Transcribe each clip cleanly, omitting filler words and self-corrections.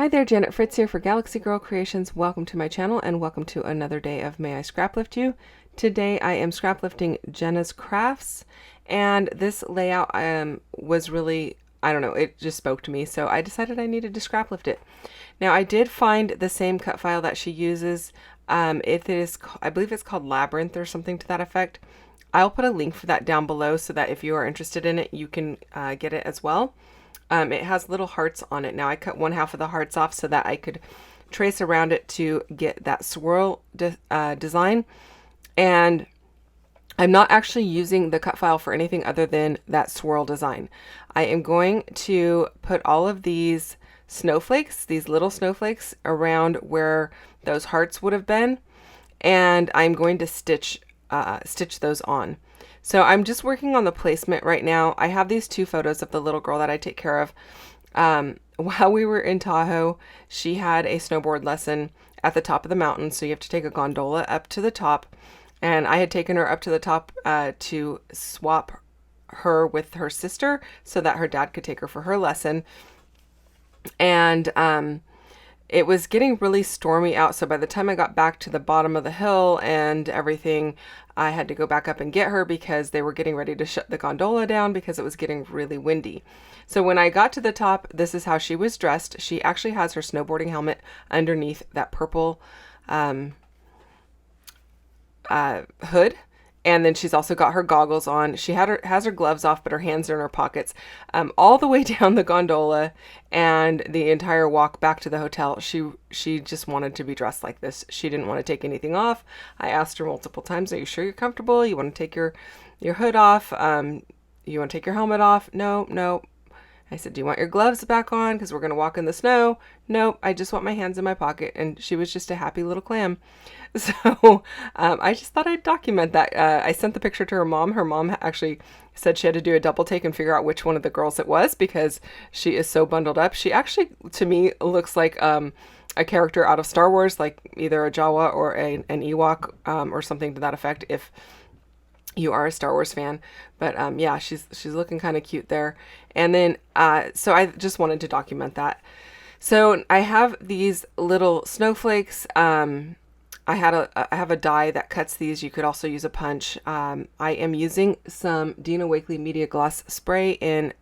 Hi there, Janet Fritz here for Galaxy Girl Creations. Welcome to my channel and welcome to another day of May I Scraplift You. Today I am scraplifting Jenna's crafts, and this layout was really, I don't know, it just spoke to me, so I decided I needed to scraplift it. Now I did find the same cut file that she uses. It is, I believe it's called Labyrinth or something to that effect. I'll put a link for that down below so that if you are interested in it, you can get it as well. It has little hearts on it. Now I cut one half of the hearts off so that I could trace around it to get that swirl design. And I'm not actually using the cut file for anything other than that swirl design. I am going to put all of these snowflakes, these little snowflakes, around where those hearts would have been, and I'm going to stitch those on. So I'm just working on the placement right now. I have these two photos of the little girl that I take care of. While we were in Tahoe, she had a snowboard lesson at the top of the mountain, so you have to take a gondola up to the top. And I had taken her up to the top to swap her with her sister so that her dad could take her for her lesson. And it was getting really stormy out, so by the time I got back to the bottom of the hill and everything, I had to go back up and get her because they were getting ready to shut the gondola down because it was getting really windy. So when I got to the top, this is how she was dressed. She actually has her snowboarding helmet underneath that purple hood. And then she's also got her goggles on. She has her gloves off, but her hands are in her pockets. All the way down the gondola and the entire walk back to the hotel, she just wanted to be dressed like this. She didn't want to take anything off. I asked her multiple times, "Are you sure you're comfortable? You want to take your hood off? You want to take your helmet off?" "No, no." I said, "Do you want your gloves back on? Because we're going to walk in the snow." "Nope, I just want my hands in my pocket." And she was just a happy little clam. So I just thought I'd document that. I sent the picture to her mom. Her mom actually said she had to do a double take and figure out which one of the girls it was because she is so bundled up. She actually, to me, looks like a character out of Star Wars, like either a Jawa or an Ewok or something to that effect, if you are a Star Wars fan. But yeah, she's looking kind of cute there. And then so I just wanted to document that. So I have these little snowflakes. I have a die that cuts these. You could also use a punch. I am using some Dina Wakley Media Gloss spray in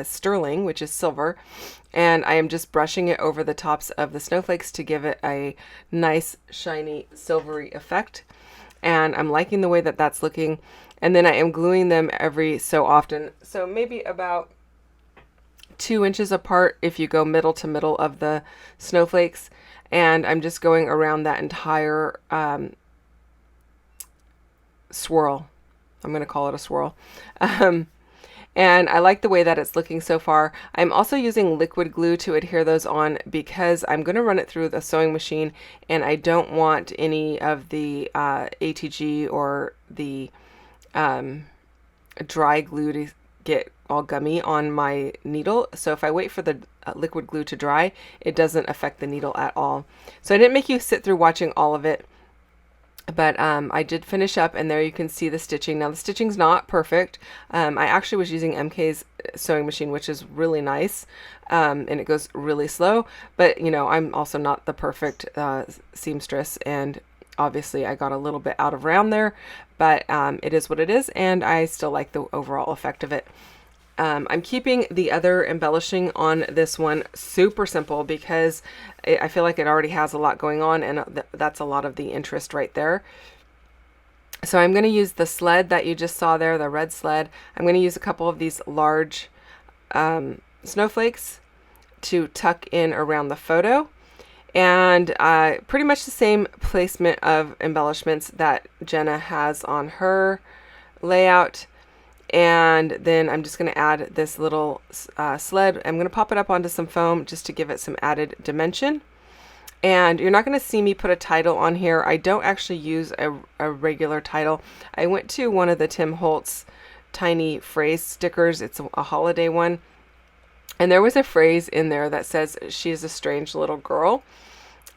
sterling, which is silver, and I am just brushing it over the tops of the snowflakes to give it a nice shiny silvery effect. And I'm liking the way that that's looking. And then I am gluing them every so often, so maybe about 2 inches apart if you go middle to middle of the snowflakes. And I'm just going around that entire swirl. I'm going to call it a swirl. And I like the way that it's looking so far. I'm also using liquid glue to adhere those on because I'm going to run it through the sewing machine, and I don't want any of the ATG or the dry glue to get all gummy on my needle. So if I wait for the liquid glue to dry, it doesn't affect the needle at all. So I didn't make you sit through watching all of it, but I did finish up, and there you can see the stitching. Now the stitching's not perfect. I actually was using MK's sewing machine, which is really nice, and it goes really slow, but you know, I'm also not the perfect seamstress, and obviously I got a little bit out of round there, but it is what it is, and I still like the overall effect of it. I'm keeping the other embellishing on this one super simple because I feel like it already has a lot going on, and that's a lot of the interest right there. So I'm going to use the sled that you just saw there, the red sled. I'm going to use a couple of these large snowflakes to tuck in around the photo. And pretty much the same placement of embellishments that Jenna has on her layout. And then I'm just going to add this little sled. I'm going to pop it up onto some foam just to give it some added dimension. And you're not going to see me put a title on here. I don't actually use a regular title. I went to one of the Tim Holtz tiny phrase stickers. It's a holiday one. And there was a phrase in there that says, "She is a strange little girl."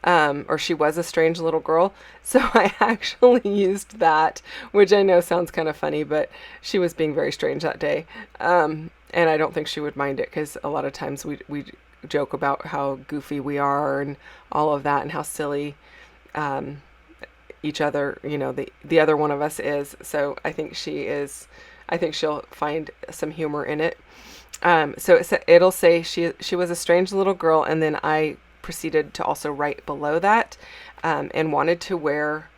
Or she was a strange little girl. So I actually used that, which I know sounds kind of funny, but she was being very strange that day. And I don't think she would mind it because a lot of times we joke about how goofy we are and all of that, and how silly each other, you know, the other one of us is. So I think she'll find some humor in it. So it'll say she was a strange little girl, and then I proceeded to also write below that, and wanted to wear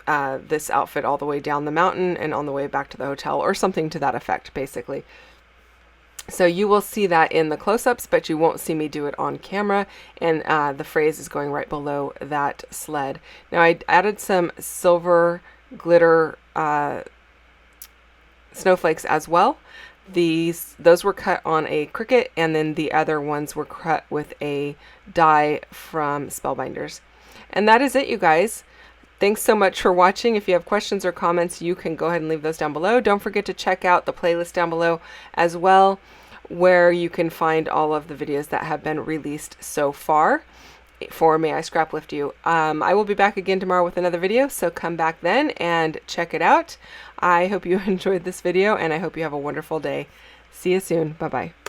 this outfit all the way down the mountain and on the way back to the hotel, or something to that effect, basically. So you will see that in the close-ups, but you won't see me do it on camera, and the phrase is going right below that sled. Now I added some silver glitter snowflakes as well. Those were cut on a Cricut, and then the other ones were cut with a die from Spellbinders. And that is it, you guys. Thanks so much for watching. If you have questions or comments, you can go ahead and leave those down below. Don't forget to check out the playlist down below as well, where you can find all of the videos that have been released so far for May I Scraplift You. I will be back again tomorrow with another video, so come back then and check it out. I hope you enjoyed this video, and I hope you have a wonderful day. See you soon. Bye-bye.